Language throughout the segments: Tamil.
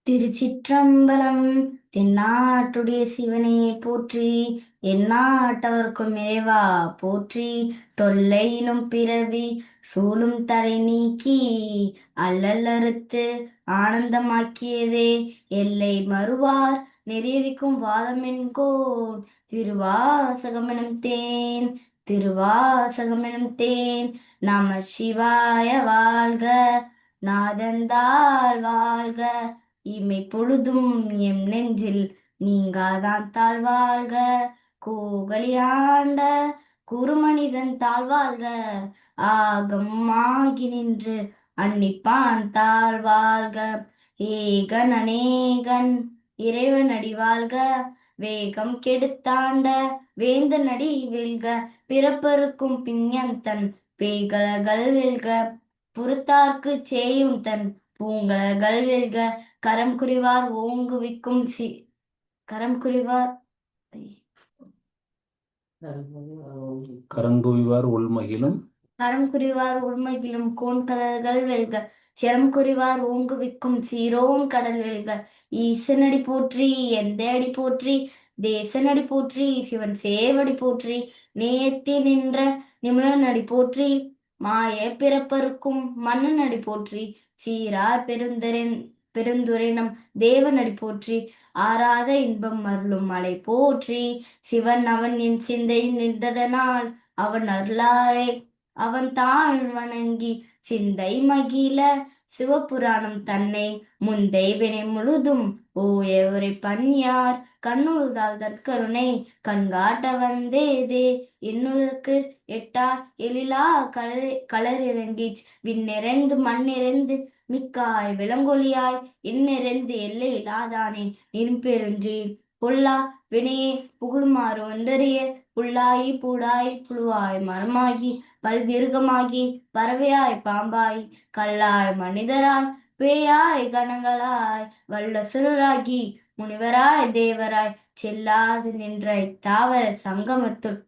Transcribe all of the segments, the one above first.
திருச்சிற்றம்பலம். தென்னாட்டுடைய சிவனே போற்றி, எந்நாட்டவர்க்கும் இறைவா போற்றி. தொல்லையினும் பிறவி சூழும் தரை நீக்கி, அல்லல் அறுத்து ஆனந்தமாக்கியதே எல்லை மறுவார் நெறியறிக்கும் வாதமென்கோன். திருவாசகமெனும் தேன், திருவாசகமெனும் தேன். நம சிவாய வாழ்க, நாதந்தாள் வாழ்க. இமை பொழுதும் எம் நெஞ்சில் நீங்காதான் தாழ்வாழ்க. கோகலியாண்ட குருமனிதன் தாழ்வாழ்க. ஆகம் ஆகி நின்று அன்னிப்பான் தாழ்வாழ்க. ஏகன் அநேகன் இறைவனடி வாழ்க. வேகம் கெடுத்தாண்ட வேந்தனடி வெல்க. பிறப்பருக்கும் பிஞந்தன் பேய்கலகள் வெல்க. புறத்தார்க்கு சேயும் தன் பூங்கலகள் வெல்க. கரம் குறிவார் ஓங்குவிக்கும் கரம் குறிவார் கரங்குவிவார் உள்மகிழும் கரம் குறிவார் உள்மகிழும் கோண்கலர்கள் வெல்க. சிரம் குறிவார் ஓங்குவிக்கும் சீரோன் கடல் வெல்க. ஈசனடி போற்றி, எந்த அடி போற்றி, தேசனடி போற்றி, சிவன் சேவடி போற்றி. நேயத்தி நின்ற நிமிழனடி போற்றி, மாய பிறப்பருக்கும் மன்னனடி போற்றி. சீரார் பெருந்துரைனம் தேவனடி போற்றி. ஆராத இன்பம் அருளும் மலை போற்றி. சிவன் அவன் என் சிந்தையில் நின்றதனால் அவன் அருளாரே அவன் தான் வணங்கி சிந்தை மகிழ. சிவபுராணம் தன்னை முந்தை வினை முழுதும் ஓய உரை பன்யார் கண்ணுழுதால் தற்கருணை கண்காட்ட வந்தேதே. என்னுக்கு எட்டா எழிலா களரிறங்கி விண்ணிறைந்து மண்ணிறைந்து மிக்காய் விலங்கொலியாய் எண்ணிறைந்து எல்லை இல்லாதானே நிற்பெருன்றேன். பொல்லா வினையே புகழுமாறு வந்தறிய புல்லாயி பூடாய் புழுவாய் மரமாகி பல்விருகமாகி பறவையாய் பாம்பாய் கல்லாய் மனிதராய் பேயாய் கணங்களாய் வல்லசுரராகி முனிவராய் தேவராய் செல்லாது நின்ற இத்தாவர சங்கமத்துள்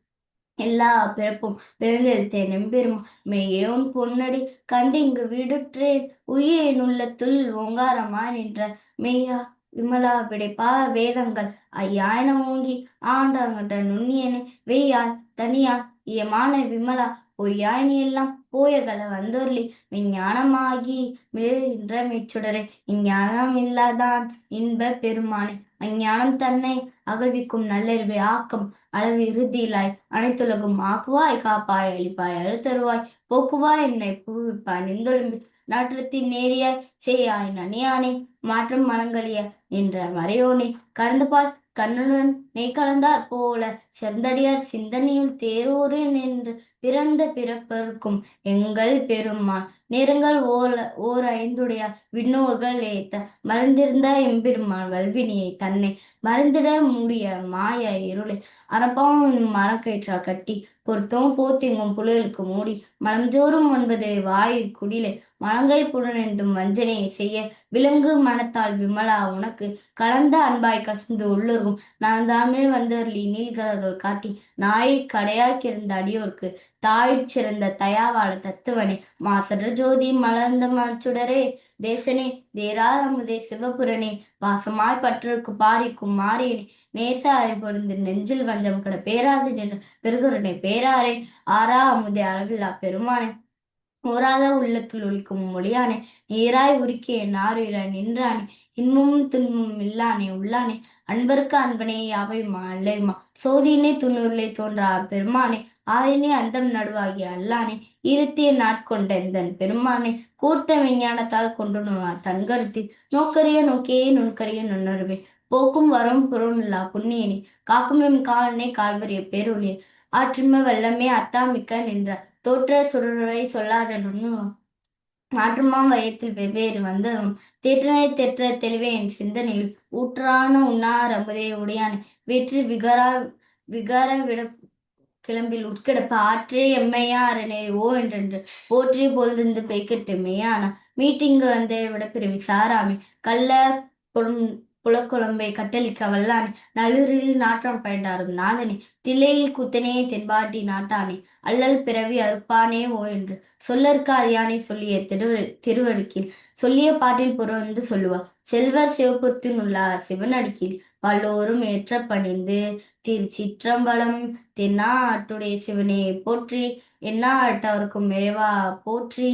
எல்லா பிறப்பும் பிறந்தெடுத்தேன் எம்பெரும் மெய்யோன் பொன்னடி கண்டு இங்கு வீடுற்றேன். உயிரின் உள்ளத்துள் ஓங்காரமாய் நின்ற மெய்யா விமலா விடைப்பா வேதங்கள் ஐயாயின ஓங்கி ஆண்டாங்கன்ற நுண்ணியனே வெய்யாய் தனியாய் இயமான விமலா பொய்யாய் நீ எல்லாம் போயகல வந்தொருளி விஞ்ஞானமாகி மிளர்கின்ற மெச்சுடரே. இஞ்ஞானம் இல்லாதான் இன்ப பெருமானே, அஞ்ஞானம் தன்னை அகழ்விக்கும் நல்லறிவை ஆக்கம் அளவு இறுதியிலாய் அனைத்துலகும் ஆக்குவாய் காப்பாய் அழிப்பாய் அழுத்தருவாய் போக்குவாய் என்னை பூவிப்பாய் நின்றொழும்பி நாற்றத்தின் நேரியாய் செய்யாய் நனியானே மாற்றம் மலங்கலிய நின்ற மறையோனே. கலந்துபால் கண்ணுடன் நெய் கலந்தார் போல செந்தடியார் சிந்தனையுள் தேரூரு நின்று பிறந்த பிறப்பருக்கும் எங்கள் பெருமான் நேரங்கள் ஓர் ஐந்துடையார் விண்ணோர்கள் ஏத்த மறந்திருந்த எம்பெருமான் வல்வினியை தன்னை மறந்திட முடிய மாய இருளை அரப்பாவும் மரக்கயிற்றா கட்டி பொருத்தம் போத்திங்கும் புலிகளுக்கு மூடி மலம்ஜோறும் 9 வாயிற் குடிலை மலங்கை புலனென்றும் வஞ்சனையை செய்ய விலங்கு மனத்தால் விமலா உனக்கு கலந்த அன்பாய் கசிந்து உள்ளுர்கும் நான் தாமே வந்தவர்லி நீள்கலர்கள் காட்டி நாயை கடையாய் கிடந்த அடியோர்க்கு தாயிற் சிறந்த தயாவாள தத்துவனே மாசற்ற ஜோதி மலர்ந்த மச்சுடரே தேசனே தேராத அமுதே சிவபுரனே வாசமாய் பற்றற்கு பாரிக்கும் மாறியனே நேச அறி பொருந்து நெஞ்சில் வஞ்சம் கட பேராது நின்ற பெருகுரனை பேராரே ஆறா அமுதே அளவில்லா பெருமானே ஓராத உள்ளத்தில் ஒழிக்கும் மொழியானே நீராய் உருக்கிய நாருயிராய் நின்றானே இன்பமும் துன்பமும் இல்லானே உள்ளானே அன்பருக்கு அன்பனே யாவையும் அல்லையுமா சோதியினே துண்ணூரிலே தோன்றா பெருமானே ஆயினே அந்தம் நடுவாகிய அல்லானே இருத்திய நாட்கொண்ட எந்தன் பெருமானே கூர்த்த விஞ்ஞானத்தால் கொண்டு தன் கருத்தில் நோக்கரிய நோக்கியே நுண்கரிய நுண்ணறிவே போக்கும் வரும் பொருளில்லா புண்ணியனே காக்கும் எம் காலனே கால்வரிய பேரொழிய ஆற்றும வல்லமே அத்தாமிக்க நின்ற தோற்ற சுடரை சொல்லாத மாற்றுமாம் வயத்தில் வெவ்வேறு வந்ததும் தேற்றனை தெற்ற தெளிவே என் சிந்தனையில் ஊற்றான உண்ணார் அமுதே உடையானே வெற்றி விகார விட கிளம்பில் உட்கிடப்ப ஆற்றே எம்மையா அரணே ஓ என்றென்று போற்றி போல்ந்து பெய்கட்டு மெய்யானா மீட்டிங்கு வந்தே விடப்பிறவி சாராமே கள்ள புலக்குழம்பை கட்டளிக்க வல்லானே நளுரில் நாற்றம் பயன்றாடும் நாதனே தில்லையில் குத்தனே தென்பாட்டி நாட்டானே அல்லல் பிறவி அறுப்பானே ஓ என்று சொல்லற்கு அறியானே சொல்லிய திருவடுக்கில் சொல்லிய பாட்டில் புறந்து சொல்லுவார் செல்வர் சிவபுரத்தினுள்ளார் சிவனடிக்கில் பல்லோரும் ஏற்ற பணிந்து திருச்சிற்றம்பலம். தென்னாட்டுடைய சிவனே போற்றி, எந்நாட்டவர்க்கும் இறைவா போற்றி.